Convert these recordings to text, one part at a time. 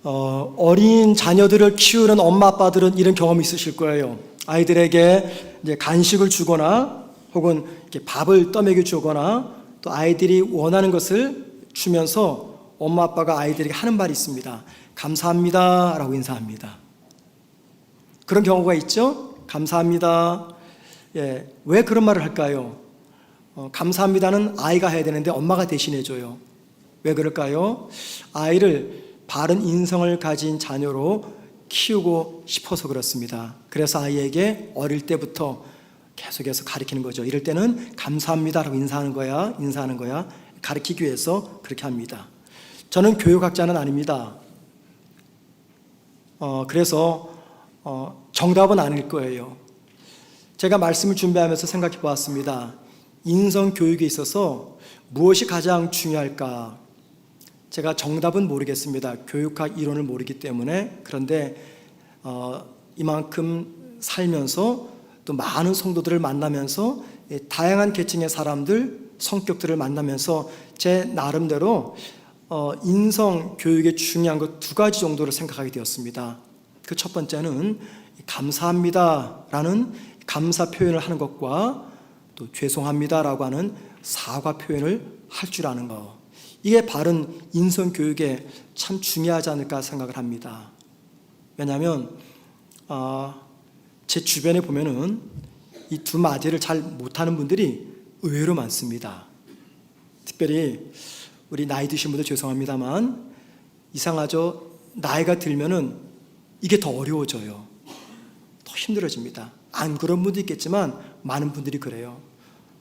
어린 자녀들을 키우는 엄마 아빠들은 이런 경험이 있으실 거예요. 아이들에게 이제 간식을 주거나 혹은 이렇게 밥을 떠먹여 주거나 또 아이들이 원하는 것을 주면서 엄마 아빠가 아이들에게 하는 말이 있습니다. 감사합니다 라고 인사합니다. 그런 경우가 있죠. 감사합니다. 왜 그런 말을 할까요? 감사합니다는 아이가 해야 되는데 엄마가 대신해 줘요. 왜 그럴까요? 아이를 바른 인성을 가진 자녀로 키우고 싶어서 그렇습니다. 그래서 아이에게 어릴 때부터 계속해서 가르치는 거죠. 이럴 때는 감사합니다라고 인사하는 거야 가르치기 위해서 그렇게 합니다. 저는 교육학자는 아닙니다. 그래서 정답은 아닐 거예요. 제가 말씀을 준비하면서 생각해 보았습니다. 인성 교육에 있어서 무엇이 가장 중요할까? 제가 정답은 모르겠습니다. 교육학 이론을 모르기 때문에. 그런데 이만큼 살면서 또 많은 성도들을 만나면서 다양한 계층의 사람들, 성격들을 만나면서 제 나름대로 인성 교육에 중요한 것 2가지 정도를 생각하게 되었습니다. 그 첫 번째는 감사합니다라는 감사 표현을 하는 것과 또 죄송합니다라고 하는 사과 표현을 할 줄 아는 것. 이게 바른 인성 교육에 참 중요하지 않을까 생각을 합니다. 왜냐하면 제 주변에 보면은 이 2마디를 잘 못하는 분들이 의외로 많습니다. 특별히 우리 나이 드신 분들 죄송합니다만 이상하죠. 나이가 들면은 이게 더 어려워져요. 더 힘들어집니다. 안 그런 분도 있겠지만 많은 분들이 그래요.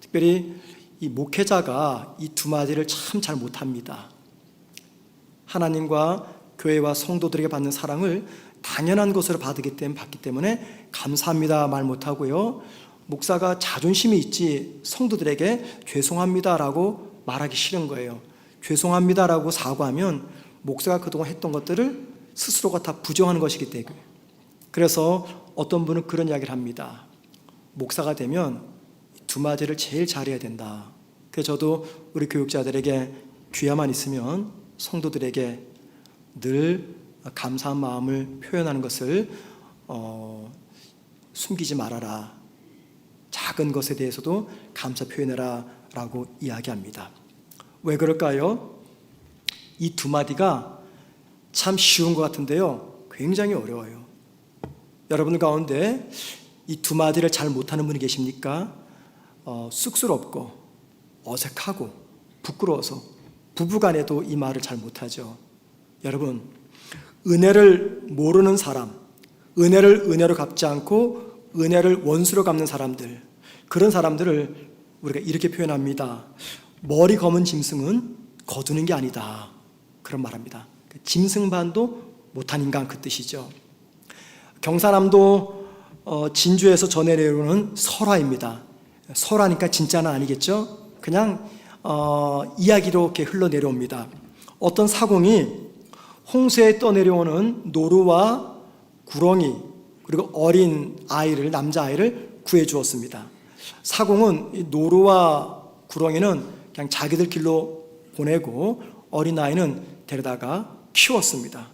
특별히 이 목회자가 이 2마디를 참 잘 못합니다. 하나님과 교회와 성도들에게 받는 사랑을 당연한 것으로 받기 때문에 감사합니다 말 못하고요. 목사가 자존심이 있지 성도들에게 죄송합니다라고 말하기 싫은 거예요. 죄송합니다라고 사과하면 목사가 그동안 했던 것들을 스스로가 다 부정하는 것이기 때문에. 그래서 어떤 분은 그런 이야기를 합니다. 목사가 되면 2마디를 제일 잘해야 된다. 그래서 저도 우리 교육자들에게 귀야만 있으면 성도들에게 늘 감사한 마음을 표현하는 것을 숨기지 말아라. 작은 것에 대해서도 감사 표현해라 라고 이야기합니다. 왜 그럴까요? 이 2마디가 참 쉬운 것 같은데요, 굉장히 어려워요. 여러분들 가운데 이 2마디를 잘 못하는 분이 계십니까? 쑥스럽고 어색하고 부끄러워서 부부간에도 이 말을 잘 못하죠. 여러분, 은혜를 모르는 사람, 은혜를 은혜로 갚지 않고 은혜를 원수로 갚는 사람들, 그런 사람들을 우리가 이렇게 표현합니다. 머리 검은 짐승은 거두는 게 아니다. 그런 말합니다. 짐승반도 못한 인간, 그 뜻이죠. 경상남도 진주에서 전해 내려오는 설화입니다. 설화니까 진짜는 아니겠죠? 그냥 이야기로 이렇게 흘러내려옵니다. 어떤 사공이 홍수에 떠내려오는 노루와 구렁이 그리고 어린 아이를, 남자아이를 구해주었습니다. 사공은 이 노루와 구렁이는 그냥 자기들 길로 보내고 어린아이는 데려다가 키웠습니다.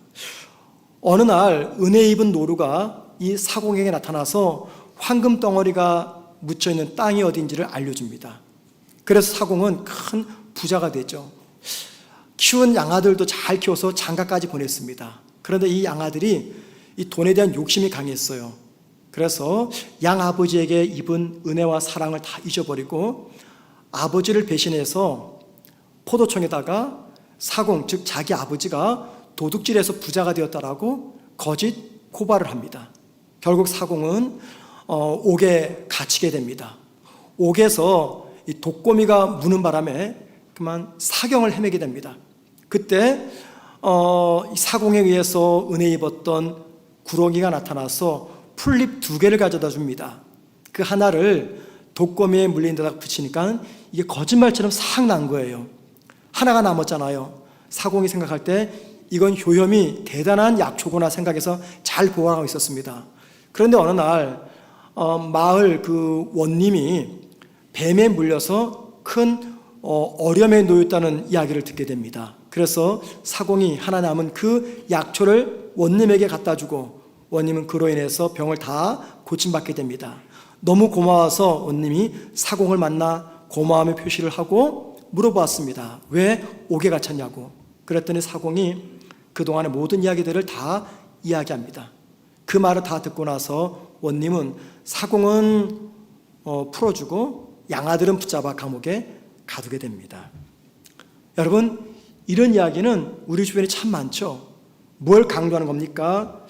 어느 날 은혜 입은 노루가 이 사공에게 나타나서 황금 덩어리가 묻혀있는 땅이 어딘지를 알려줍니다. 그래서 사공은 큰 부자가 되죠. 키운 양아들도 잘 키워서 장가까지 보냈습니다. 그런데 이 양아들이 이 돈에 대한 욕심이 강했어요. 그래서 양아버지에게 입은 은혜와 사랑을 다 잊어버리고 아버지를 배신해서 포도청에다가 사공, 즉 자기 아버지가 도둑질해서 부자가 되었다라고 거짓 고발을 합니다. 결국 사공은 옥에 갇히게 됩니다. 옥에서 이 독거미가 무는 바람에 그만 사경을 헤매게 됩니다. 그때 사공에 의해서 은혜 입었던 구렁이가 나타나서 풀잎 2개를 가져다 줍니다. 그 하나를 독거미에 물린 데다 붙이니까 이게 거짓말처럼 싹 난 거예요. 하나가 남았잖아요. 사공이 생각할 때 이건 효염이 대단한 약초구나 생각해서 잘 보관하고 있었습니다. 그런데 어느 날 마을 그 원님이 뱀에 물려서 큰 어려움에 놓였다는 이야기를 듣게 됩니다. 그래서 사공이 하나 남은 그 약초를 원님에게 갖다 주고 원님은 그로 인해서 병을 다 고침받게 됩니다. 너무 고마워서 원님이 사공을 만나 고마움의 표시를 하고 물어보았습니다. 왜 옥에 갇혔냐고. 그랬더니 사공이 그동안의 모든 이야기들을 다 이야기합니다. 그 말을 다 듣고 나서 원님은 사공은 풀어주고 양아들은 붙잡아 감옥에 가두게 됩니다. 여러분, 이런 이야기는 우리 주변에 참 많죠. 뭘 강조하는 겁니까?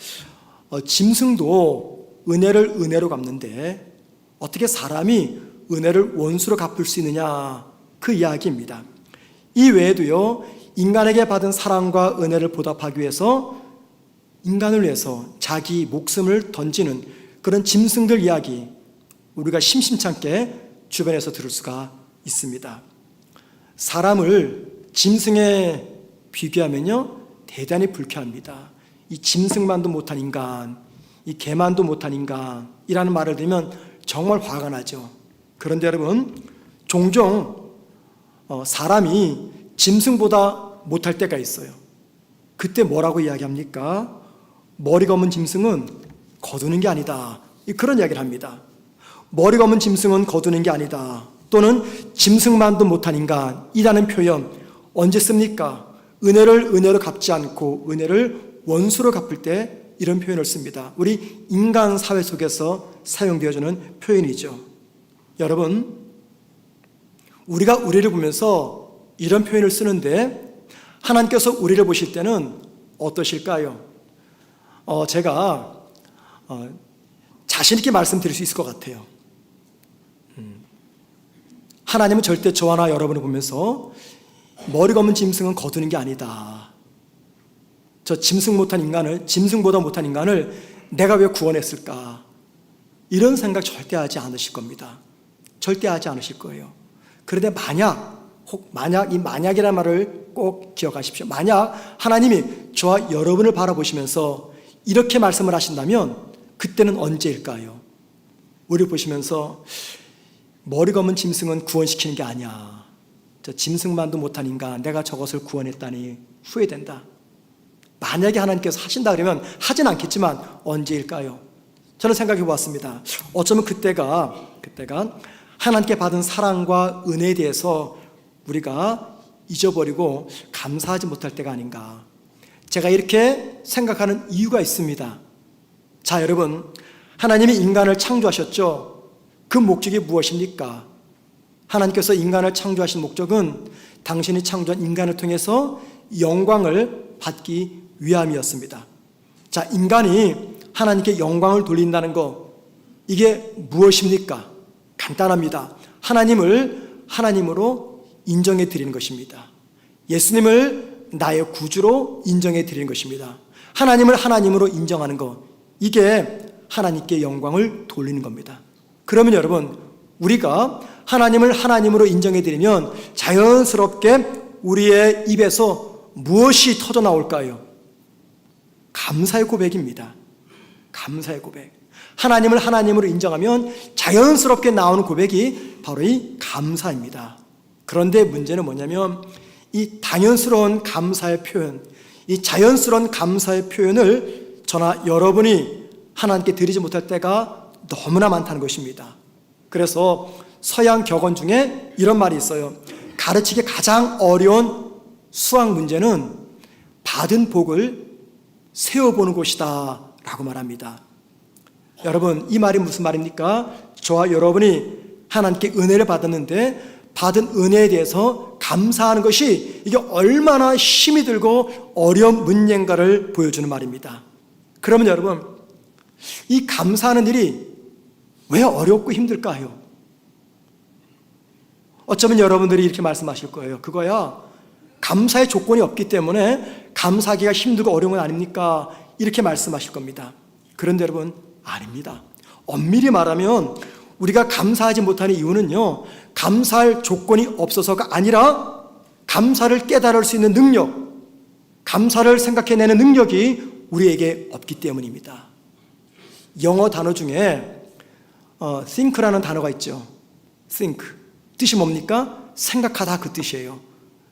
짐승도 은혜를 은혜로 갚는데 어떻게 사람이 은혜를 원수로 갚을 수 있느냐, 그 이야기입니다. 이 외에도요, 인간에게 받은 사랑과 은혜를 보답하기 위해서 인간을 위해서 자기 목숨을 던지는 그런 짐승들 이야기, 우리가 심심찮게 주변에서 들을 수가 있습니다. 사람을 짐승에 비교하면요, 대단히 불쾌합니다. 이 짐승만도 못한 인간, 이 개만도 못한 인간이라는 말을 들으면 정말 화가 나죠. 그런데 여러분, 종종 사람이 짐승보다 못할 때가 있어요. 그때 뭐라고 이야기합니까? 머리가 없는 짐승은 거두는 게 아니다, 그런 이야기를 합니다. 머리가 없는 짐승은 거두는 게 아니다, 또는 짐승만도 못한 인간이라는 표현 언제 씁니까? 은혜를 은혜로 갚지 않고 은혜를 원수로 갚을 때 이런 표현을 씁니다. 우리 인간 사회 속에서 사용되어지는 표현이죠. 여러분, 우리가 우리를 보면서 이런 표현을 쓰는데 하나님께서 우리를 보실 때는 어떠실까요? 제가 자신 있게 말씀드릴 수 있을 것 같아요. 하나님은 절대 저와 여러분을 보면서 머리가 없는 짐승은 거두는 게 아니다, 저 짐승보다 못한 인간을 내가 왜 구원했을까, 이런 생각 절대 하지 않으실 겁니다. 절대 하지 않으실 거예요. 그런데 만약 이 만약이라는 말을 꼭 기억하십시오. 만약 하나님이 저와 여러분을 바라보시면서 이렇게 말씀을 하신다면 그때는 언제일까요? 우리 보시면서 머리가 없는 짐승은 구원시키는 게 아니야, 저 짐승만도 못한 인간, 내가 저것을 구원했다니 후회된다. 만약에 하나님께서 하신다 그러면 하진 않겠지만 언제일까요? 저는 생각해 보았습니다. 어쩌면 그때가 하나님께 받은 사랑과 은혜에 대해서 우리가 잊어버리고 감사하지 못할 때가 아닌가. 제가 이렇게 생각하는 이유가 있습니다. 자, 여러분, 하나님이 인간을 창조하셨죠. 그 목적이 무엇입니까? 하나님께서 인간을 창조하신 목적은 당신이 창조한 인간을 통해서 영광을 받기 위함이었습니다. 자, 인간이 하나님께 영광을 돌린다는 것, 이게 무엇입니까? 간단합니다. 하나님을 하나님으로 인정해 드리는 것입니다. 예수님을 나의 구주로 인정해 드리는 것입니다. 하나님을 하나님으로 인정하는 것, 이게 하나님께 영광을 돌리는 겁니다. 그러면 여러분, 우리가 하나님을 하나님으로 인정해 드리면 자연스럽게 우리의 입에서 무엇이 터져 나올까요? 감사의 고백입니다. 감사의 고백. 하나님을 하나님으로 인정하면 자연스럽게 나오는 고백이 바로 이 감사입니다. 그런데 문제는 뭐냐면 이 당연스러운 감사의 표현, 이 자연스러운 감사의 표현을 저나 여러분이 하나님께 드리지 못할 때가 너무나 많다는 것입니다. 그래서 서양 격언 중에 이런 말이 있어요. 가르치기 가장 어려운 수학 문제는 받은 복을 세어보는 것이다 라고 말합니다. 여러분, 이 말이 무슨 말입니까? 저와 여러분이 하나님께 은혜를 받았는데 받은 은혜에 대해서 감사하는 것이 이게 얼마나 힘이 들고 어려운 문제인가를 보여주는 말입니다. 그러면 여러분, 이 감사하는 일이 왜 어렵고 힘들까요? 어쩌면 여러분들이 이렇게 말씀하실 거예요. 그거야, 감사의 조건이 없기 때문에 감사하기가 힘들고 어려운 건 아닙니까? 이렇게 말씀하실 겁니다. 그런데 여러분, 아닙니다. 엄밀히 말하면 우리가 감사하지 못하는 이유는요, 감사할 조건이 없어서가 아니라 감사를 깨달을 수 있는 능력, 감사를 생각해내는 능력이 우리에게 없기 때문입니다. 영어 단어 중에 think라는 단어가 있죠. think. 뜻이 뭡니까? 생각하다, 그 뜻이에요.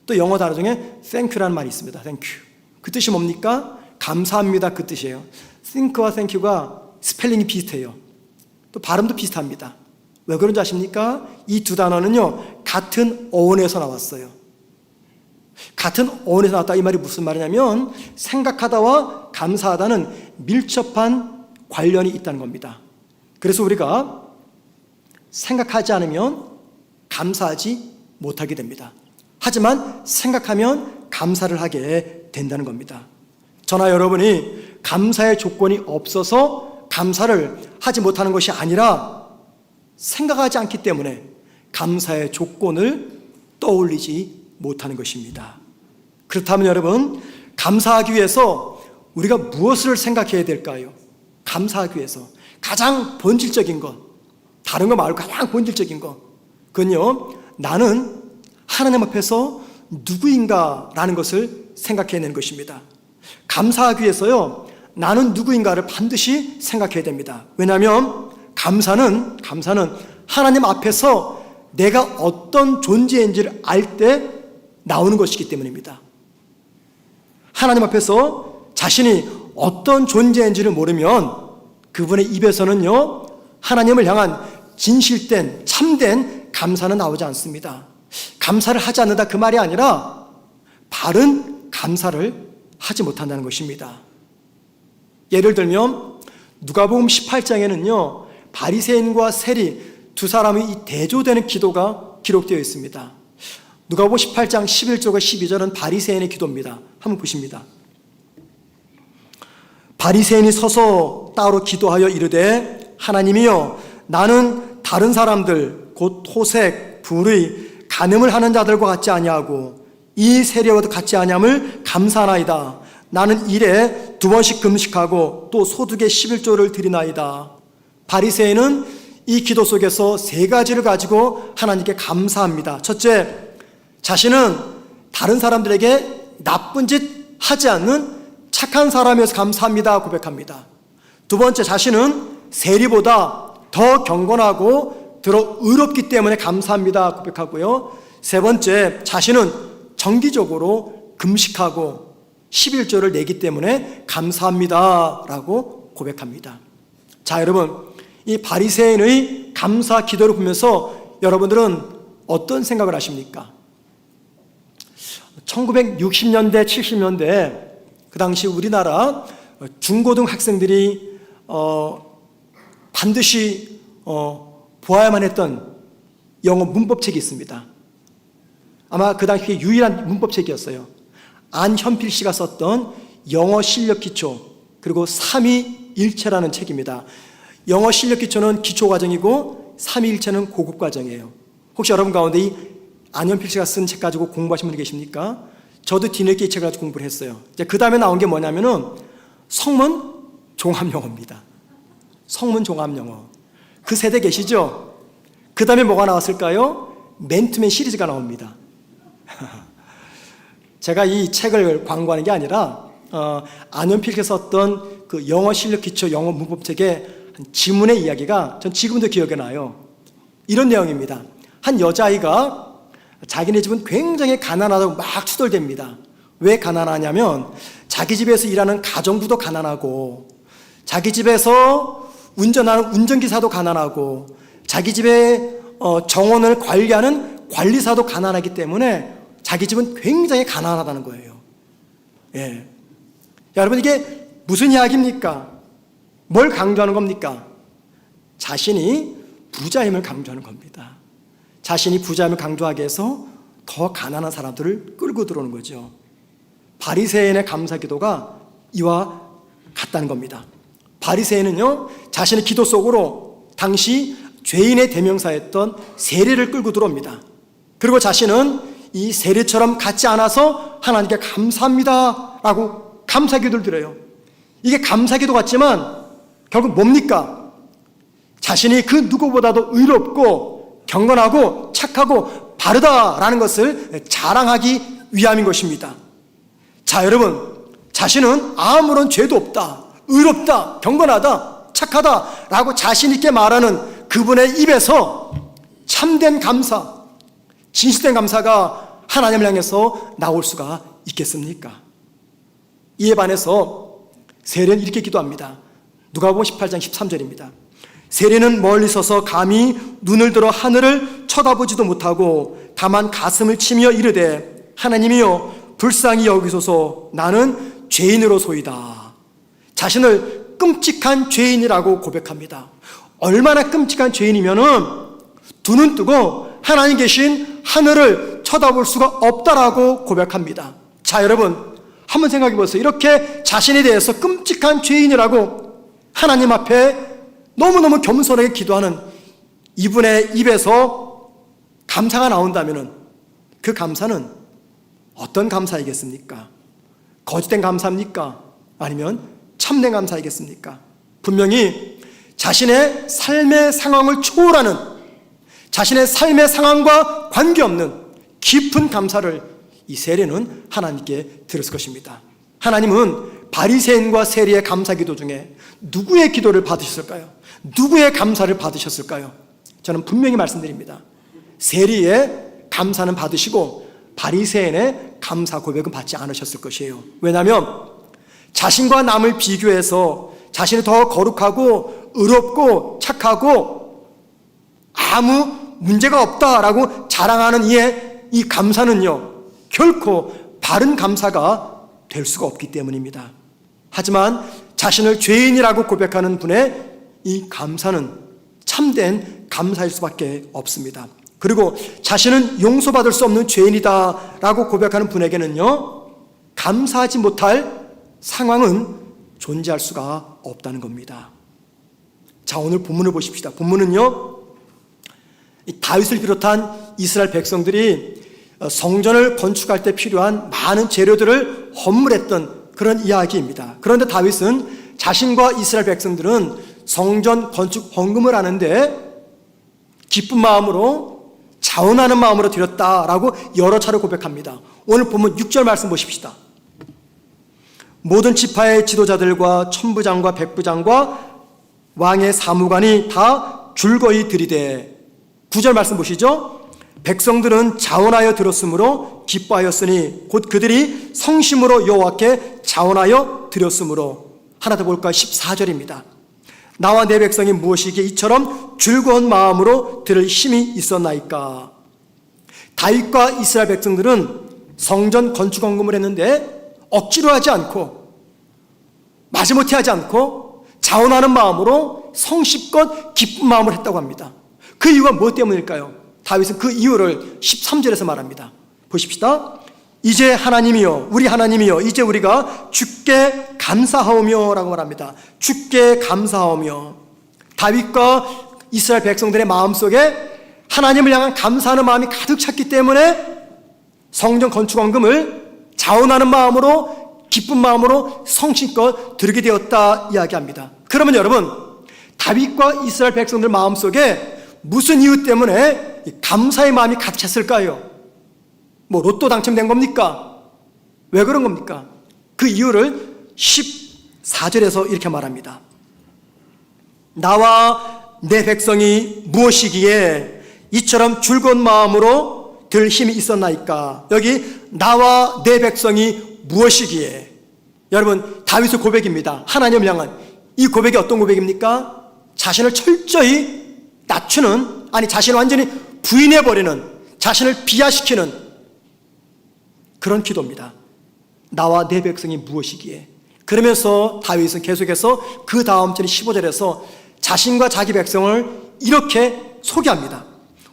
또 영어 단어 중에 thank라는 말이 있습니다. thank you. 그 뜻이 뭡니까? 감사합니다. 그 뜻이에요. think와 thank가 스펠링이 비슷해요. 또 발음도 비슷합니다. 왜 그런지 아십니까? 이 두 단어는요, 같은 어원에서 나왔어요. 같은 어원에서 나왔다. 이 말이 무슨 말이냐면 생각하다와 감사하다는 밀접한 관련이 있다는 겁니다. 그래서 우리가 생각하지 않으면 감사하지 못하게 됩니다. 하지만 생각하면 감사를 하게 된다는 겁니다. 저나 여러분이 감사의 조건이 없어서 감사를 하지 못하는 것이 아니라 생각하지 않기 때문에 감사의 조건을 떠올리지 못하는 것입니다. 그렇다면 여러분, 감사하기 위해서 우리가 무엇을 생각해야 될까요? 감사하기 위해서 가장 본질적인 것, 다른 거 말고 가장 본질적인 것, 그건요, 나는 하나님 앞에서 누구인가 라는 것을 생각해내는 것입니다. 감사하기 위해서요, 나는 누구인가를 반드시 생각해야 됩니다. 왜냐하면 감사는 하나님 앞에서 내가 어떤 존재인지를 알 때 나오는 것이기 때문입니다. 하나님 앞에서 자신이 어떤 존재인지를 모르면 그분의 입에서는요, 하나님을 향한 진실된 참된 감사는 나오지 않습니다. 감사를 하지 않는다 그 말이 아니라 바른 감사를 하지 못한다는 것입니다. 예를 들면 누가복음 18장에는요, 바리새인과 세리 두 사람이 이 대조되는 기도가 기록되어 있습니다. 누가복음 18장 11절과 12절은 바리새인의 기도입니다. 한번 보십니다. 바리새인이 서서 따로 기도하여 이르되 하나님이여, 나는 다른 사람들 곧 토색, 불의, 간음을 하는 자들과 같지 아니하고 이 세리와도 같지 아니함을 감사하나이다. 나는 일에 2번씩 금식하고 또 소득의 11조를 드리나이다. 바리새인은 이 기도 속에서 3가지를 가지고 하나님께 감사합니다. 첫째, 자신은 다른 사람들에게 나쁜 짓 하지 않는 착한 사람이어서 감사합니다 고백합니다. 두 번째, 자신은 세리보다 더 경건하고 더러 의롭기 때문에 감사합니다 고백하고요. 세 번째, 자신은 정기적으로 금식하고 11조를 내기 때문에 감사합니다 라고 고백합니다. 자, 여러분, 이 바리새인의 감사 기도를 보면서 여러분들은 어떤 생각을 하십니까? 1960년대, 70년대 그 당시 우리나라 중고등학생들이 반드시 보아야만 했던 영어 문법책이 있습니다. 아마 그 당시 유일한 문법책이었어요. 안현필 씨가 썼던 영어 실력 기초, 그리고 3위일체라는 책입니다. 영어 실력 기초는 기초 과정이고 3위일체는 고급 과정이에요. 혹시 여러분 가운데 이 안현필 씨가 쓴 책 가지고 공부하신 분이 계십니까? 저도 뒤늦게 이 책을 가지고 공부를 했어요. 이제 그 다음에 나온 게 뭐냐면은 성문 종합영어입니다. 성문 종합영어. 그 세대 계시죠? 그 다음에 뭐가 나왔을까요? 맨투맨 시리즈가 나옵니다. 제가 이 책을 광고하는 게 아니라 안현필께서 썼던 그 영어 실력 기초 영어 문법책의 지문의 이야기가 전 지금도 기억에 나요. 이런 내용입니다. 한 여자아이가 자기네 집은 굉장히 가난하다고 막 투덜댑니다. 왜 가난하냐면 자기 집에서 일하는 가정부도 가난하고 자기 집에서 운전하는 운전기사도 가난하고 자기 집에 정원을 관리하는 관리사도 가난하기 때문에 자기 집은 굉장히 가난하다는 거예요. 예. 여러분, 이게 무슨 이야기입니까? 뭘 강조하는 겁니까? 자신이 부자임을 강조하는 겁니다. 자신이 부자임을 강조하게 해서 더 가난한 사람들을 끌고 들어오는 거죠. 바리새인의 감사 기도가 이와 같다는 겁니다. 바리새인은요, 자신의 기도 속으로 당시 죄인의 대명사였던 세리를 끌고 들어옵니다. 그리고 자신은 이 세리처럼 같지 않아서 하나님께 감사합니다 라고 감사 기도를 드려요. 이게 감사 기도 같지만 결국 뭡니까? 자신이 그 누구보다도 의롭고 경건하고 착하고 바르다라는 것을 자랑하기 위함인 것입니다. 자, 여러분, 자신은 아무런 죄도 없다, 의롭다, 경건하다, 착하다 라고 자신 있게 말하는 그분의 입에서 참된 감사, 진실된 감사가 하나님을 향해서 나올 수가 있겠습니까? 이에 반해서 세리는 이렇게 기도합니다. 누가복음 18장 13절입니다. 세리는 멀리 서서 감히 눈을 들어 하늘을 쳐다보지도 못하고 다만 가슴을 치며 이르되 하나님이여 불쌍히 여기소서 나는 죄인으로소이다. 자신을 끔찍한 죄인이라고 고백합니다. 얼마나 끔찍한 죄인이면은 두 눈 뜨고 하나님 계신 하늘을 쳐다볼 수가 없다라고 고백합니다. 자, 여러분 한번 생각해 보세요. 이렇게 자신에 대해서 끔찍한 죄인이라고 하나님 앞에 너무너무 겸손하게 기도하는 이분의 입에서 감사가 나온다면 그 감사는 어떤 감사이겠습니까? 거짓된 감사입니까? 아니면 참된 감사이겠습니까? 분명히 자신의 삶의 상황을 초월하는, 자신의 삶의 상황과 관계없는 깊은 감사를 이 세리는 하나님께 드렸을 것입니다. 하나님은 바리새인과 세리의 감사 기도 중에 누구의 기도를 받으셨을까요? 누구의 감사를 받으셨을까요? 저는 분명히 말씀드립니다. 세리의 감사는 받으시고 바리새인의 감사 고백은 받지 않으셨을 것이에요. 왜냐하면 자신과 남을 비교해서 자신이 더 거룩하고 의롭고 착하고 아무 문제가 없다라고 자랑하는 이의 이 감사는요, 결코 바른 감사가 될 수가 없기 때문입니다. 하지만 자신을 죄인이라고 고백하는 분의 이 감사는 참된 감사일 수밖에 없습니다. 그리고 자신은 용서받을 수 없는 죄인이다 라고 고백하는 분에게는요, 감사하지 못할 상황은 존재할 수가 없다는 겁니다. 자, 오늘 본문을 보십시다. 본문은요, 다윗을 비롯한 이스라엘 백성들이 성전을 건축할 때 필요한 많은 재료들을 헌물했던 그런 이야기입니다. 그런데 다윗은 자신과 이스라엘 백성들은 성전 건축 헌금을 하는데 기쁜 마음으로, 자원하는 마음으로 드렸다라고 여러 차례 고백합니다. 오늘 보면 6절 말씀 보십시다. 모든 지파의 지도자들과 천부장과 백부장과 왕의 사무관이 다 줄거이 드리되, 9절 말씀 보시죠. 백성들은 자원하여 드렸으므로 기뻐하였으니 곧 그들이 성심으로 여호와께 자원하여 드렸으므로. 하나 더 볼까요? 14절입니다. 나와 내 백성이 무엇이기에 이처럼 즐거운 마음으로 들을 힘이 있었나이까. 다윗과 이스라엘 백성들은 성전 건축 헌금을 했는데 억지로 하지 않고 마지못해 하지 않고 자원하는 마음으로 성실껏 기쁜 마음을 했다고 합니다. 그 이유가 무엇 때문일까요? 다윗은 그 이유를 13절에서 말합니다. 보십시다. 이제 하나님이여, 우리 하나님이여, 이제 우리가 주께 감사하오며 라고 말합니다. 주께 감사하오며. 다윗과 이스라엘 백성들의 마음속에 하나님을 향한 감사하는 마음이 가득 찼기 때문에 성전 건축 헌금을 자원하는 마음으로, 기쁜 마음으로 성심껏 드리게 되었다 이야기합니다. 그러면 여러분, 다윗과 이스라엘 백성들 마음속에 무슨 이유 때문에 감사의 마음이 가득 찼을까요? 뭐 로또 당첨된 겁니까? 왜 그런 겁니까? 그 이유를 14절에서 이렇게 말합니다. 나와 내 백성이 무엇이기에 이처럼 즐거운 마음으로 들 힘이 있었나이까. 여기 나와 내 백성이 무엇이기에. 여러분, 다윗의 고백입니다. 하나님을 향한 이 고백이 어떤 고백입니까? 자신을 철저히 낮추는, 아니 자신을 완전히 부인해버리는, 자신을 비하시키는 그런 기도입니다. 나와 내 백성이 무엇이기에. 그러면서 다윗은 계속해서 그 다음 절 15절에서 자신과 자기 백성을 이렇게 소개합니다.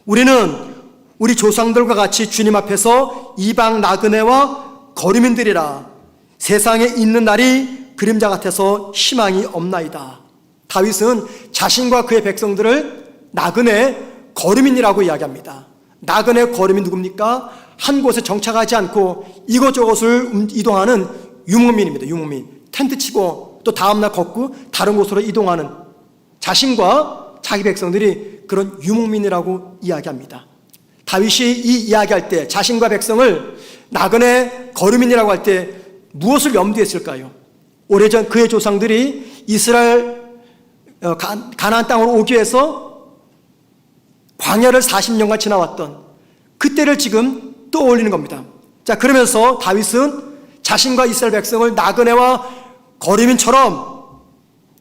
우리는 우리 조상들과 같이 주님 앞에서 이방 나그네와 거류민들이라. 세상에 있는 날이 그림자 같아서 희망이 없나이다. 다윗은 자신과 그의 백성들을 나그네 거류민이라고 이야기합니다. 나그네 거류민 누굽니까? 한 곳에 정착하지 않고 이곳저곳을 이동하는 유목민입니다. 유목민. 텐트 치고 또 다음날 걷고 다른 곳으로 이동하는, 자신과 자기 백성들이 그런 유목민이라고 이야기합니다. 다윗이 이 이야기할 때 자신과 백성을 나그네 거류민이라고 할 때 무엇을 염두에 했을까요? 오래전 그의 조상들이 이스라엘 가나안 땅으로 오기 위해서 광야를 40년간 지나왔던 그때를 지금 떠올리는 겁니다. 자, 그러면서 다윗은 자신과 이스라엘 백성을 나그네와 거리민처럼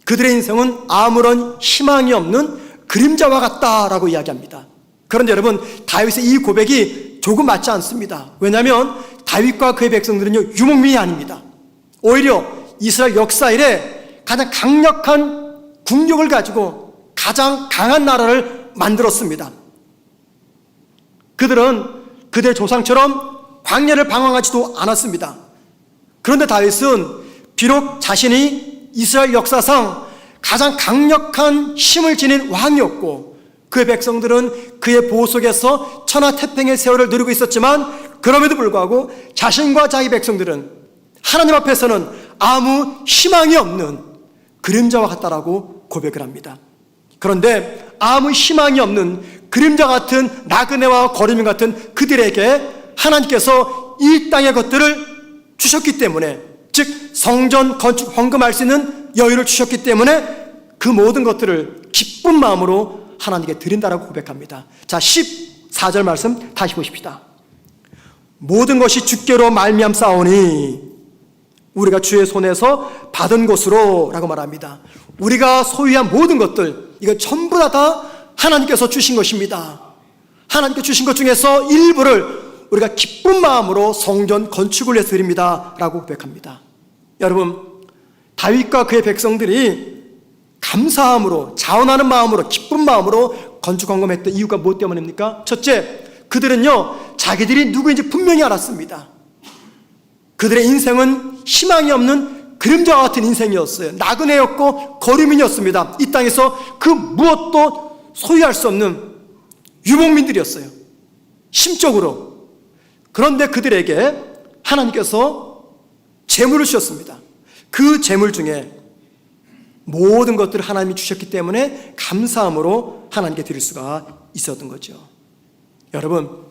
그들의 인생은 아무런 희망이 없는 그림자와 같다라고 이야기합니다. 그런데 여러분, 다윗의 이 고백이 조금 맞지 않습니다. 왜냐하면 다윗과 그의 백성들은요, 유목민이 아닙니다. 오히려 이스라엘 역사 이래 가장 강력한 국력을 가지고 가장 강한 나라를 만들었습니다. 그들은 그들의 조상처럼 광야를 방황하지도 않았습니다. 그런데 다윗은 비록 자신이 이스라엘 역사상 가장 강력한 힘을 지닌 왕이었고 그의 백성들은 그의 보호 속에서 천하태평의 세월을 누리고 있었지만 그럼에도 불구하고 자신과 자기 백성들은 하나님 앞에서는 아무 희망이 없는 그림자와 같다라고 고백을 합니다. 그런데 아무 희망이 없는 그림자 같은 나그네와 거리민 같은 그들에게 하나님께서 이 땅의 것들을 주셨기 때문에, 즉 성전 건축 헌금할 수 있는 여유를 주셨기 때문에 그 모든 것들을 기쁜 마음으로 하나님께 드린다라고 고백합니다. 자, 14절 말씀 다시 보십시다. 모든 것이 주께로 말미암사오니 우리가 주의 손에서 받은 것으로 라고 말합니다. 우리가 소유한 모든 것들, 이거 전부 다 하나님께서 주신 것입니다. 하나님께 주신 것 중에서 일부를 우리가 기쁜 마음으로 성전 건축을 위해서 드립니다 라고 고백합니다. 여러분, 다윗과 그의 백성들이 감사함으로, 자원하는 마음으로, 기쁜 마음으로 건축 헌금했던 이유가 무엇 때문입니까? 첫째, 그들은요 자기들이 누구인지 분명히 알았습니다. 그들의 인생은 희망이 없는 그림자와 같은 인생이었어요. 나그네였고 거류민이었습니다. 이 땅에서 그 무엇도 소유할 수 없는 유목민들이었어요, 심적으로. 그런데 그들에게 하나님께서 재물을 주셨습니다. 그 재물 중에 모든 것들을 하나님이 주셨기 때문에 감사함으로 하나님께 드릴 수가 있었던 거죠. 여러분,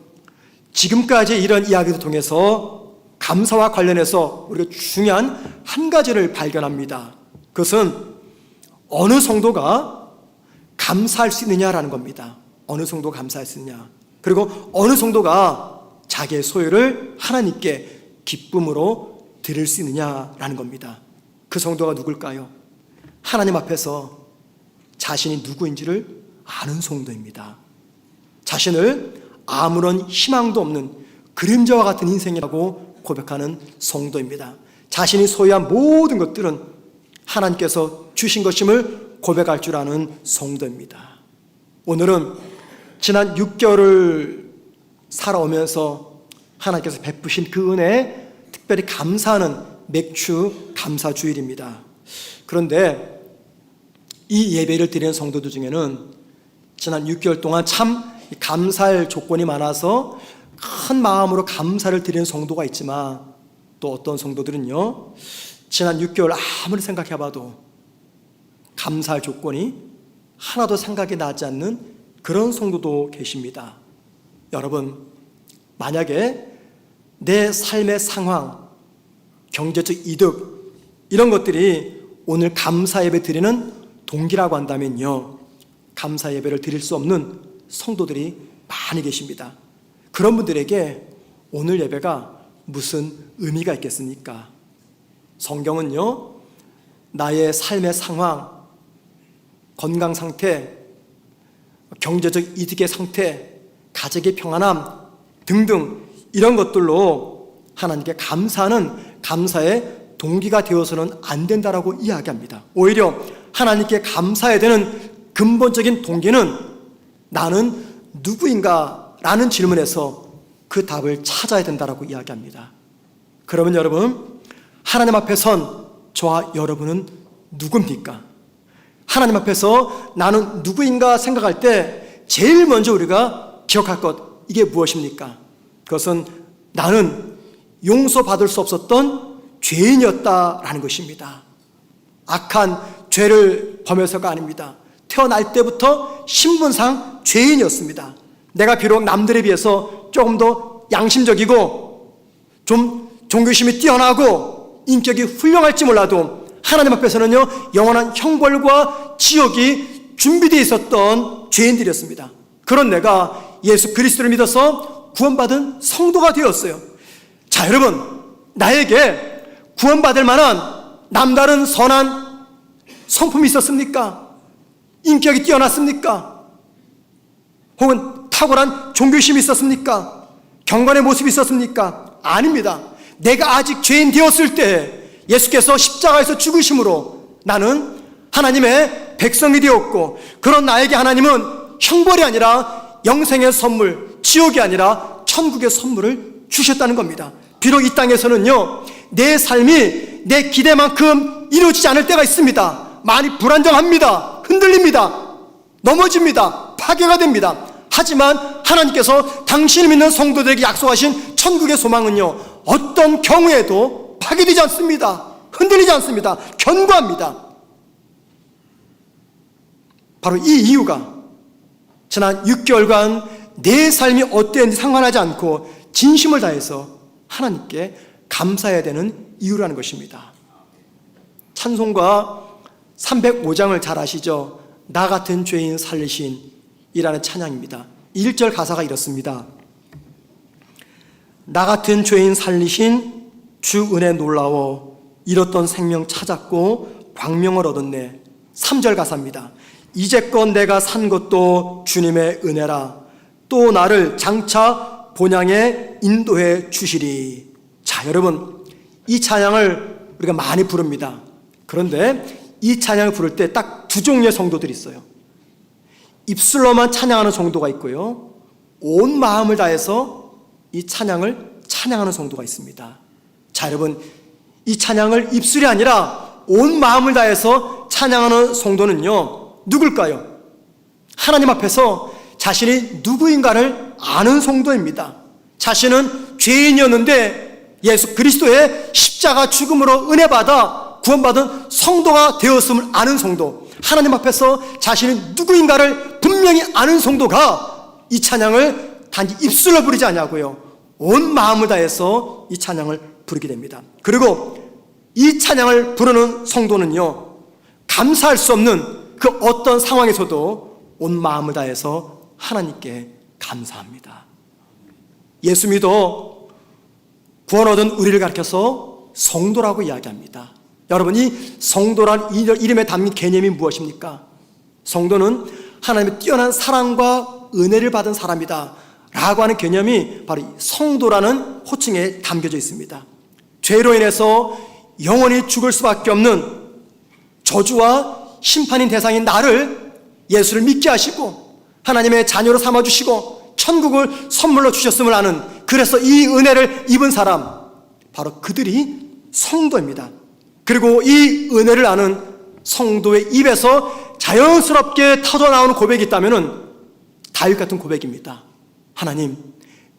지금까지 이런 이야기를 통해서 감사와 관련해서 우리가 중요한 한 가지를 발견합니다. 그것은 어느 정도가 감사할 수 있느냐라는 겁니다. 어느 정도 감사할 수 있느냐, 그리고 어느 정도가 자기의 소유를 하나님께 기쁨으로 드릴 수 있느냐라는 겁니다. 그 정도가 누굴까요? 하나님 앞에서 자신이 누구인지를 아는 정도입니다. 자신을 아무런 희망도 없는 그림자와 같은 인생이라고 고백하는 성도입니다. 자신이 소유한 모든 것들은 하나님께서 주신 것임을 고백할 줄 아는 성도입니다. 오늘은 지난 6개월을 살아오면서 하나님께서 베푸신 그 은혜에 특별히 감사하는 맥주 감사 주일입니다. 그런데 이 예배를 드리는 성도들 중에는 지난 6개월 동안 참 감사할 조건이 많아서 큰 마음으로 감사를 드리는 성도가 있지만, 또 어떤 성도들은요 지난 6개월 아무리 생각해봐도 감사할 조건이 하나도 생각이 나지 않는 그런 성도도 계십니다. 여러분, 만약에 내 삶의 상황, 경제적 이득, 이런 것들이 오늘 감사 예배 드리는 동기라고 한다면요, 감사 예배를 드릴 수 없는 성도들이 많이 계십니다. 그런 분들에게 오늘 예배가 무슨 의미가 있겠습니까? 성경은요, 나의 삶의 상황, 건강 상태, 경제적 이득의 상태, 가족의 평안함 등등 이런 것들로 하나님께 감사하는 감사의 동기가 되어서는 안 된다라고 이야기합니다. 오히려 하나님께 감사해야 되는 근본적인 동기는 나는 누구인가 라는 질문에서 그 답을 찾아야 된다라고 이야기합니다. 그러면 여러분, 하나님 앞에 선 저와 여러분은 누굽니까? 하나님 앞에서 나는 누구인가 생각할 때 제일 먼저 우리가 기억할 것, 이게 무엇입니까? 그것은 나는 용서받을 수 없었던 죄인이었다라는 것입니다. 악한 죄를 범해서가 아닙니다. 태어날 때부터 신분상 죄인이었습니다. 내가 비록 남들에 비해서 조금 더 양심적이고 좀 종교심이 뛰어나고 인격이 훌륭할지 몰라도 하나님 앞에서는요 영원한 형벌과 지옥이 준비되어 있었던 죄인들이었습니다. 그런 내가 예수 그리스도를 믿어서 구원받은 성도가 되었어요. 자, 여러분, 나에게 구원받을 만한 남다른 선한 성품이 있었습니까? 인격이 뛰어났습니까? 혹은 탁월한 종교심이 있었습니까? 경건의 모습이 있었습니까? 아닙니다. 내가 아직 죄인 되었을 때 예수께서 십자가에서 죽으심으로 나는 하나님의 백성이 되었고, 그런 나에게 하나님은 형벌이 아니라 영생의 선물, 지옥이 아니라 천국의 선물을 주셨다는 겁니다. 비록 이 땅에서는요, 내 삶이 내 기대만큼 이루어지지 않을 때가 있습니다. 많이 불안정합니다. 흔들립니다. 넘어집니다. 파괴가 됩니다. 하지만 하나님께서 당신을 믿는 성도들에게 약속하신 천국의 소망은요, 어떤 경우에도 파괴되지 않습니다. 흔들리지 않습니다. 견고합니다. 바로 이 이유가 지난 6개월간 내 삶이 어땠는지 상관하지 않고 진심을 다해서 하나님께 감사해야 되는 이유라는 것입니다. 찬송가 305장을 잘 아시죠? 나 같은 죄인 살리신 이라는 찬양입니다. 1절 가사가 이렇습니다. 나 같은 죄인 살리신 주 은혜 놀라워 잃었던 생명 찾았고 광명을 얻었네. 3절 가사입니다. 이제껏 내가 산 것도 주님의 은혜라 또 나를 장차 본향에 인도해 주시리. 자, 여러분, 이 찬양을 우리가 많이 부릅니다. 그런데 이 찬양을 부를 때 딱 두 종류의 성도들이 있어요. 입술로만 찬양하는 성도가 있고요, 온 마음을 다해서 이 찬양을 찬양하는 성도가 있습니다. 자, 여러분, 이 찬양을 입술이 아니라 온 마음을 다해서 찬양하는 성도는요, 누굴까요? 하나님 앞에서 자신이 누구인가를 아는 성도입니다. 자신은 죄인이었는데 예수 그리스도의 십자가 죽음으로 은혜받아 구원받은 성도가 되었음을 아는 성도, 하나님 앞에서 자신이 누구인가를 분명히 아는 성도가 이 찬양을 단지 입술로 부르지 않냐고요, 온 마음을 다해서 이 찬양을 부르게 됩니다. 그리고 이 찬양을 부르는 성도는요, 감사할 수 없는 그 어떤 상황에서도 온 마음을 다해서 하나님께 감사합니다. 예수 믿어 구원 얻은 우리를 가르쳐서 성도라고 이야기합니다. 여러분, 이 성도란 이름에 담긴 개념이 무엇입니까? 성도는 하나님의 뛰어난 사랑과 은혜를 받은 사람이다 라고 하는 개념이 바로 성도라는 호칭에 담겨져 있습니다. 죄로 인해서 영원히 죽을 수밖에 없는 저주와 심판인 대상인 나를 예수를 믿게 하시고 하나님의 자녀로 삼아주시고 천국을 선물로 주셨음을 아는, 그래서 이 은혜를 입은 사람, 바로 그들이 성도입니다. 그리고 이 은혜를 아는 성도의 입에서 자연스럽게 터져나오는 고백이 있다면 다윗 같은 고백입니다. 하나님,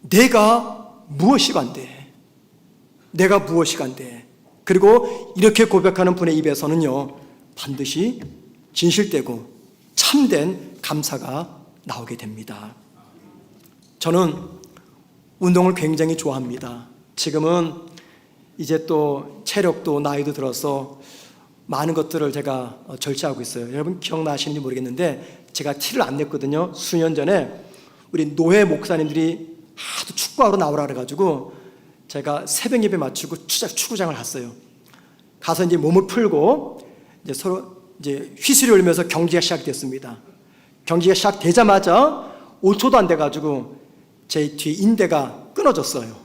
내가 무엇이간데, 내가 무엇이간데. 그리고 이렇게 고백하는 분의 입에서는요, 반드시 진실되고 참된 감사가 나오게 됩니다. 저는 운동을 굉장히 좋아합니다. 지금은 이제 또 체력도 나이도 들어서 많은 것들을 제가 절제하고 있어요. 여러분 기억나시는지 모르겠는데 제가 티를 안 냈거든요. 수년 전에 우리 노회 목사님들이 하도 축구하러 나오라 그래가지고 제가 새벽 예배 마치고 축구장을 갔어요. 가서 이제 몸을 풀고 이제 서로 이제 휘슬이 울면서 경기가 시작됐습니다. 경기가 시작되자마자 5초도 안 돼가지고 제 뒤에 인대가 끊어졌어요.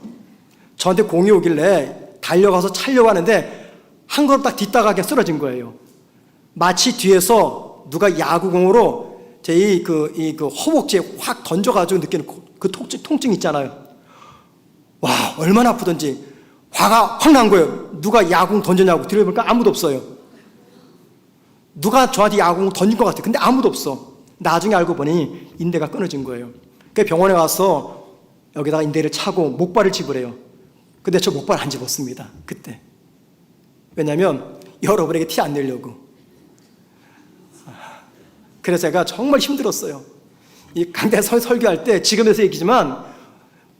저한테 공이 오길래 달려가서 차려고 하는데 한 걸음 딱 뒤따가 그냥 쓰러진 거예요. 마치 뒤에서 누가 야구공으로 제 그 허벅지에 확 던져가지고 느끼는 그 통증 있잖아요. 와, 얼마나 아프던지 화가 확 난 거예요. 누가 야구공 던졌냐고 들어보니까 아무도 없어요. 누가 저한테 야구공 던진 것 같아요. 근데 아무도 없어. 나중에 알고 보니 인대가 끊어진 거예요. 그래서 병원에 가서 여기다가 인대를 차고 목발을 집으래요. 근데 저 목발 안 집었습니다, 그때. 왜냐하면 여러분에게 티 안 내려고. 그래서 제가 정말 힘들었어요. 이 강대 설교할 때 지금에서 얘기지만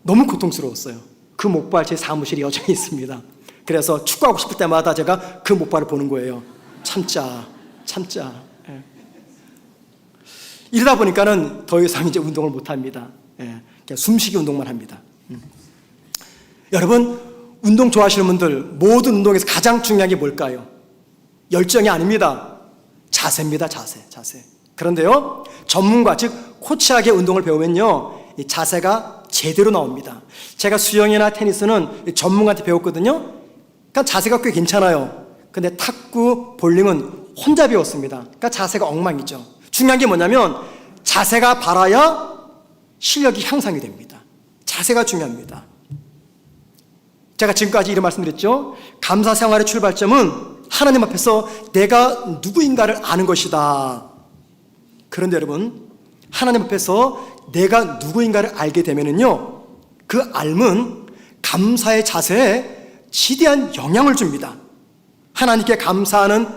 너무 고통스러웠어요. 그 목발 제 사무실에 여전히 있습니다. 그래서 축구하고 싶을 때마다 제가 그 목발을 보는 거예요. 참자. 예. 이러다 보니까는 더 이상 이제 운동을 못 합니다. 예. 그냥 숨쉬기 운동만 합니다. 여러분, 운동 좋아하시는 분들, 모든 운동에서 가장 중요한 게 뭘까요? 열정이 아닙니다. 자세입니다. 자세. 그런데요, 전문가, 즉 코치에게 운동을 배우면요, 이 자세가 제대로 나옵니다. 제가 수영이나 테니스는 전문가한테 배웠거든요. 그러니까 자세가 꽤 괜찮아요. 근데 탁구, 볼링은 혼자 배웠습니다. 그러니까 자세가 엉망이죠. 중요한 게 뭐냐면 자세가 바라야 실력이 향상이 됩니다. 자세가 중요합니다. 제가 지금까지 이런 말씀드렸죠. 감사 생활의 출발점은 하나님 앞에서 내가 누구인가를 아는 것이다. 그런데 여러분, 하나님 앞에서 내가 누구인가를 알게 되면은요, 그 알문 감사의 자세에 지대한 영향을 줍니다. 하나님께 감사하는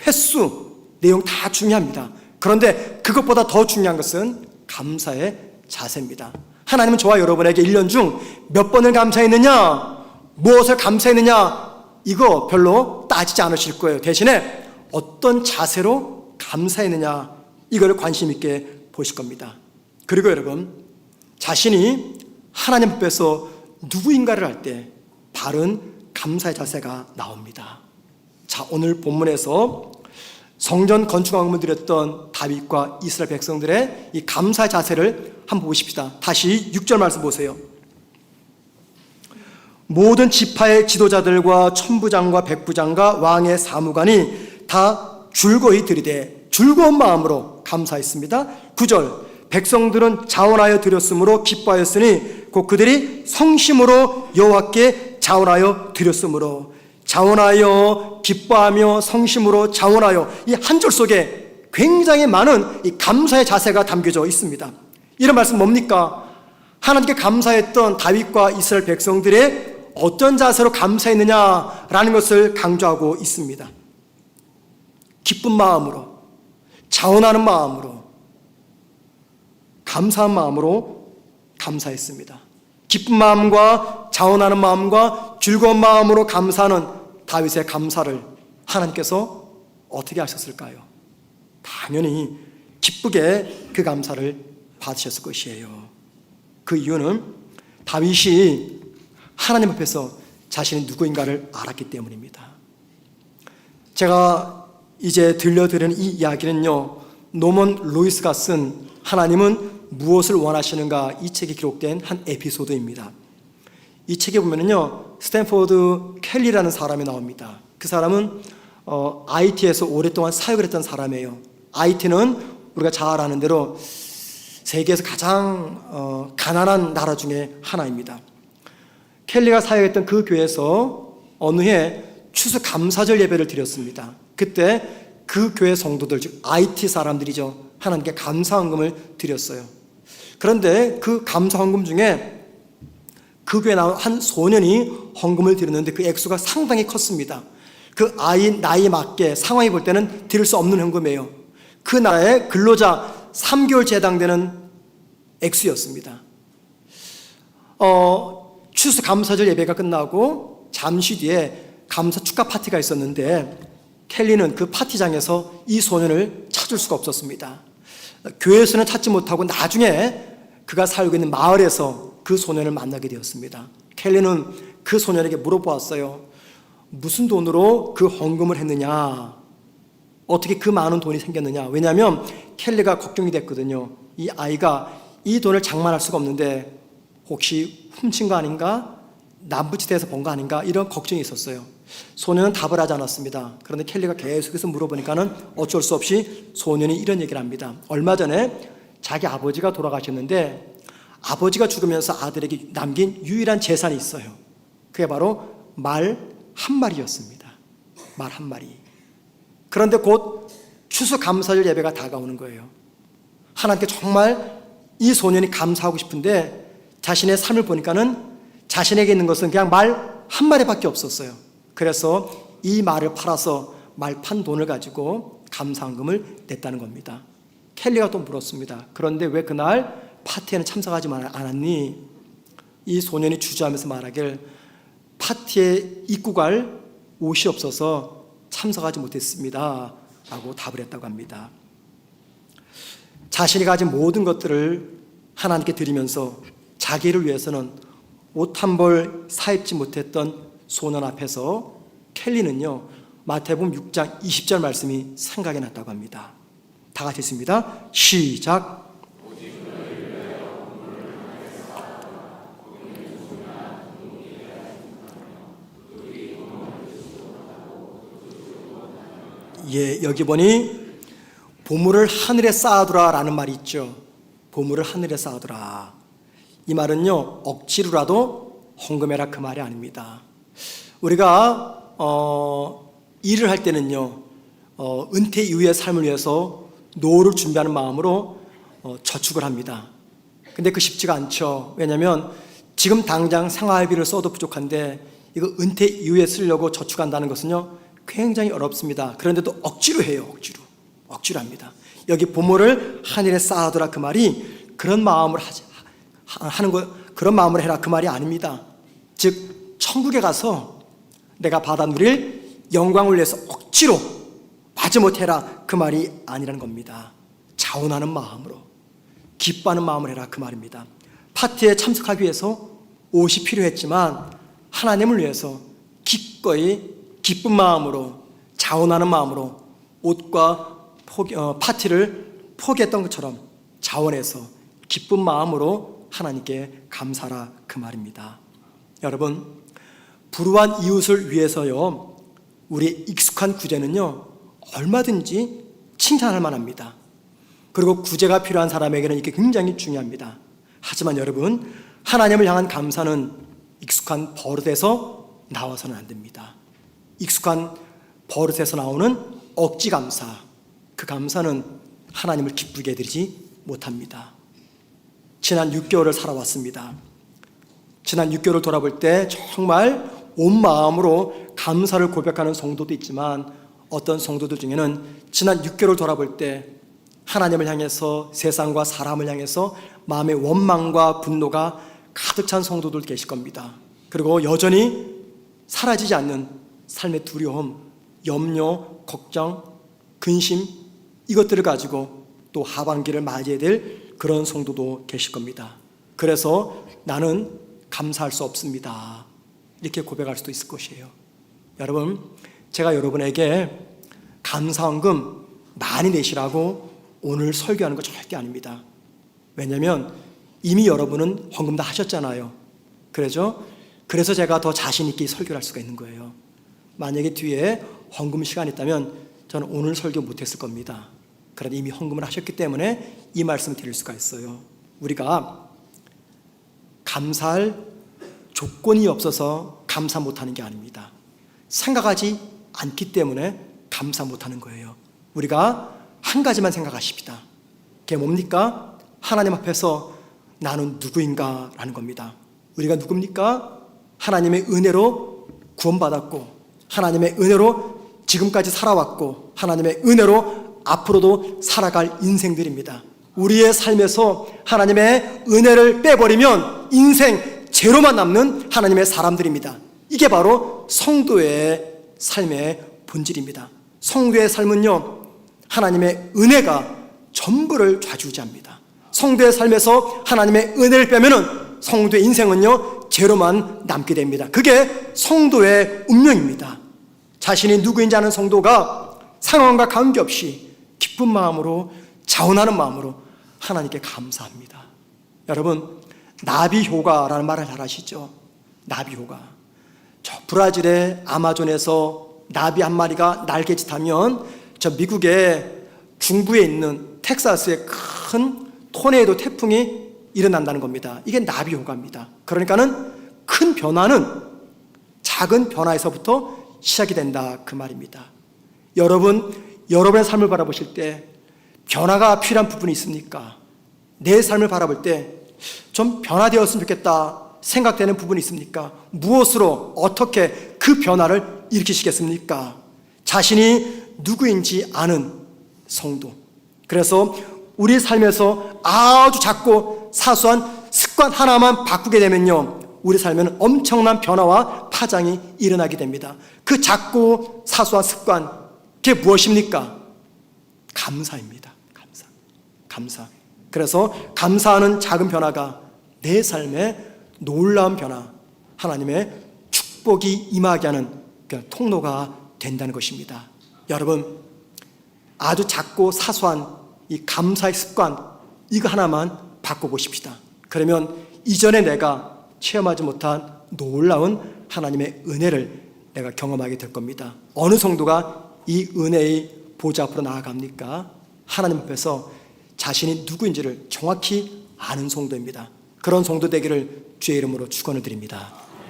횟수, 내용 다 중요합니다. 그런데 그것보다 더 중요한 것은 감사의 자세입니다. 하나님은 저와 여러분에게 1년 중 몇 번을 감사했느냐, 무엇을 감사했느냐, 이거 별로 따지지 않으실 거예요. 대신에 어떤 자세로 감사했느냐, 이걸 관심 있게 보실 겁니다. 그리고 여러분, 자신이 하나님 앞에서 누구인가를 할 때 바른 감사의 자세가 나옵니다. 자, 오늘 본문에서 성전 건축 왕금을 드렸던 다윗과 이스라엘 백성들의 이 감사의 자세를 한번 보십시다. 다시 6절 말씀 보세요. 모든 지파의 지도자들과 천부장과 백부장과 왕의 사무관이 다 줄거이 들이대 즐거운 마음으로 감사했습니다. 9절, 백성들은 자원하여 드렸으므로 기뻐하였으니 곧 그들이 성심으로 여호와께 자원하여 드렸으므로. 자원하여 기뻐하며 성심으로 자원하여, 이 한 절 속에 굉장히 많은 이 감사의 자세가 담겨져 있습니다. 이런 말씀 뭡니까? 하나님께 감사했던 다윗과 이스라엘 백성들의 어떤 자세로 감사했느냐라는 것을 강조하고 있습니다. 기쁜 마음으로, 자원하는 마음으로, 감사한 마음으로 감사했습니다. 기쁜 마음과 자원하는 마음과 즐거운 마음으로 감사하는 다윗의 감사를 하나님께서 어떻게 하셨을까요? 당연히 기쁘게 그 감사를 받으셨을 것이에요. 그 이유는 다윗이 하나님 앞에서 자신이 누구인가를 알았기 때문입니다. 제가 이제 들려드리는 이 이야기는요, 노먼 로이스가 쓴 하나님은 무엇을 원하시는가, 이 책에 기록된 한 에피소드입니다. 이 책에 보면은요, 스탠포드 켈리라는 사람이 나옵니다. 그 사람은 IT에서 오랫동안 사역을 했던 사람이에요. IT는 우리가 잘 아는 대로 세계에서 가장 가난한 나라 중에 하나입니다. 켈리가 사역했던 그 교회에서 어느 해 추수감사절 예배를 드렸습니다. 그때 그 교회 성도들, 즉 IT 사람들이죠, 하나님께 감사헌금을 드렸어요. 그런데 그 감사헌금 중에 그 교회에 나온 한 소년이 헌금을 드렸는데 그 액수가 상당히 컸습니다. 그 아이 나이에 맞게 상황이 볼 때는 드릴 수 없는 헌금이에요. 그 나라의 근로자 3개월 제당되는 액수였습니다. 추수감사절 예배가 끝나고 잠시 뒤에 감사 축하 파티가 있었는데 켈리는 그 파티장에서 이 소년을 찾을 수가 없었습니다. 교회에서는 찾지 못하고 나중에 그가 살고 있는 마을에서 그 소년을 만나게 되었습니다. 켈리는 그 소년에게 물어보았어요. 무슨 돈으로 그 헌금을 했느냐, 어떻게 그 많은 돈이 생겼느냐. 왜냐하면 켈리가 걱정이 됐거든요. 이 아이가 이 돈을 장만할 수가 없는데 혹시 훔친 거 아닌가, 남부지대에서 본 거 아닌가, 이런 걱정이 있었어요. 소년은 답을 하지 않았습니다. 그런데 켈리가 계속해서 물어보니까는 어쩔 수 없이 소년이 이런 얘기를 합니다. 얼마 전에 자기 아버지가 돌아가셨는데 아버지가 죽으면서 아들에게 남긴 유일한 재산이 있어요. 그게 바로 말 한 마리였습니다. 말 한 마리. 그런데 곧 추수감사절 예배가 다가오는 거예요. 하나님께 정말 이 소년이 감사하고 싶은데 자신의 삶을 보니까는 자신에게 있는 것은 그냥 말 한 마리밖에 없었어요. 그래서 이 말을 팔아서 말 판 돈을 가지고 감사헌금을 냈다는 겁니다. 켈리가 또 물었습니다. 그런데 왜 그날 파티에는 참석하지 않았니? 이 소년이 주저하면서 말하길, 파티에 입고 갈 옷이 없어서 참석하지 못했습니다 라고 답을 했다고 합니다. 자신이 가진 모든 것들을 하나님께 드리면서 자기를 위해서는 옷 한 벌 사입지 못했던 소년 앞에서 켈리는요, 마태복음 6장 20절 말씀이 생각이 났다고 합니다. 다 같이 있습니다. 시작. 예, 여기 보니 보물을 하늘에 쌓아두라라는 말이 있죠. 보물을 하늘에 쌓아두라. 이 말은요, 억지로라도 헌금해라 그 말이 아닙니다. 우리가 일을 할 때는요, 은퇴 이후의 삶을 위해서 노후를 준비하는 마음으로 저축을 합니다. 근데 그 쉽지가 않죠. 왜냐하면 지금 당장 생활비를 써도 부족한데 이거 은퇴 이후에 쓰려고 저축한다는 것은요, 굉장히 어렵습니다. 그런데도 억지로 해요. 억지로 합니다. 여기 보물을 하늘에 쌓아두라 그 말이 그런 마음을 하는 거, 그런 마음을 해라 그 말이 아닙니다. 즉 천국에 가서 내가 받아 누릴 영광을 위해서 억지로 마지못해 해라 그 말이 아니라는 겁니다. 자원하는 마음으로, 기뻐하는 마음을 해라 그 말입니다. 파티에 참석하기 위해서 옷이 필요했지만 하나님을 위해서 기꺼이 기쁜 마음으로, 자원하는 마음으로 옷과 파티를 포기했던 것처럼 자원해서 기쁜 마음으로 하나님께 감사하라 그 말입니다. 여러분, 불우한 이웃을 위해서요, 우리의 익숙한 구제는요, 얼마든지 칭찬할 만합니다. 그리고 구제가 필요한 사람에게는 이게 굉장히 중요합니다. 하지만 여러분, 하나님을 향한 감사는 익숙한 버릇에서 나와서는 안 됩니다. 익숙한 버릇에서 나오는 억지 감사, 그 감사는 하나님을 기쁘게 해드리지 못합니다. 지난 6개월을 살아왔습니다. 지난 6개월을 돌아볼 때 정말 온 마음으로 감사를 고백하는 성도도 있지만 어떤 성도들 중에는 지난 6개월을 돌아볼 때 하나님을 향해서, 세상과 사람을 향해서 마음의 원망과 분노가 가득 찬 성도들 계실 겁니다. 그리고 여전히 사라지지 않는 삶의 두려움, 염려, 걱정, 근심, 이것들을 가지고 또 하반기를 맞이해야 될 그런 성도도 계실 겁니다. 그래서 나는 감사할 수 없습니다, 이렇게 고백할 수도 있을 것이에요. 여러분, 제가 여러분에게 감사헌금 많이 내시라고 오늘 설교하는 거 절대 아닙니다. 왜냐하면 이미 여러분은 헌금 다 하셨잖아요. 그래서 제가 더 자신 있게 설교를 할 수가 있는 거예요. 만약에 뒤에 헌금 시간이 있다면 저는 오늘 설교 못했을 겁니다. 그런데 이미 헌금을 하셨기 때문에 이 말씀을 드릴 수가 있어요. 우리가 감사할 조건이 없어서 감사 못하는 게 아닙니다. 생각하지 않기 때문에 감사 못하는 거예요. 우리가 한 가지만 생각하십시다. 그게 뭡니까? 하나님 앞에서 나는 누구인가 라는 겁니다. 우리가 누굽니까? 하나님의 은혜로 구원받았고, 하나님의 은혜로 지금까지 살아왔고, 하나님의 은혜로 앞으로도 살아갈 인생들입니다. 우리의 삶에서 하나님의 은혜를 빼버리면 인생 제로만 남는 하나님의 사람들입니다. 이게 바로 성도의 삶의 본질입니다. 성도의 삶은요, 하나님의 은혜가 전부를 좌지우지합니다. 성도의 삶에서 하나님의 은혜를 빼면은 성도의 인생은요, 제로만 남게 됩니다. 그게 성도의 운명입니다. 자신이 누구인지 아는 성도가 상황과 관계없이 기쁜 마음으로, 자원하는 마음으로 하나님께 감사합니다. 여러분, 나비효과라는 말을 잘 아시죠? 나비효과. 저 브라질의 아마존에서 나비 한 마리가 날개짓하면 저 미국의 중부에 있는 텍사스의 큰 토네이도 태풍이 일어난다는 겁니다. 이게 나비효과입니다. 그러니까는 큰 변화는 작은 변화에서부터 시작이 된다 그 말입니다. 여러분의 삶을 바라보실 때 변화가 필요한 부분이 있습니까? 내 삶을 바라볼 때 좀 변화되었으면 좋겠다 생각되는 부분이 있습니까? 무엇으로 어떻게 그 변화를 일으키시겠습니까? 자신이 누구인지 아는 성도. 그래서 우리 삶에서 아주 작고 사소한 습관 하나만 바꾸게 되면요, 우리 삶에는 엄청난 변화와 파장이 일어나게 됩니다. 그 작고 사소한 습관, 그게 무엇입니까? 감사입니다. 감사. 그래서 감사하는 작은 변화가 내 삶에 놀라운 변화, 하나님의 축복이 임하게 하는 그 통로가 된다는 것입니다. 여러분, 아주 작고 사소한 이 감사의 습관, 이거 하나만 바꿔보십시다. 그러면 이전에 내가 체험하지 못한 놀라운 하나님의 은혜를 내가 경험하게 될 겁니다. 어느 성도가 이 은혜의 보좌 앞으로 나아갑니까? 하나님 앞에서 자신이 누구인지를 정확히 아는 성도입니다. 그런 성도 되기를 주의 이름으로 축원을 드립니다.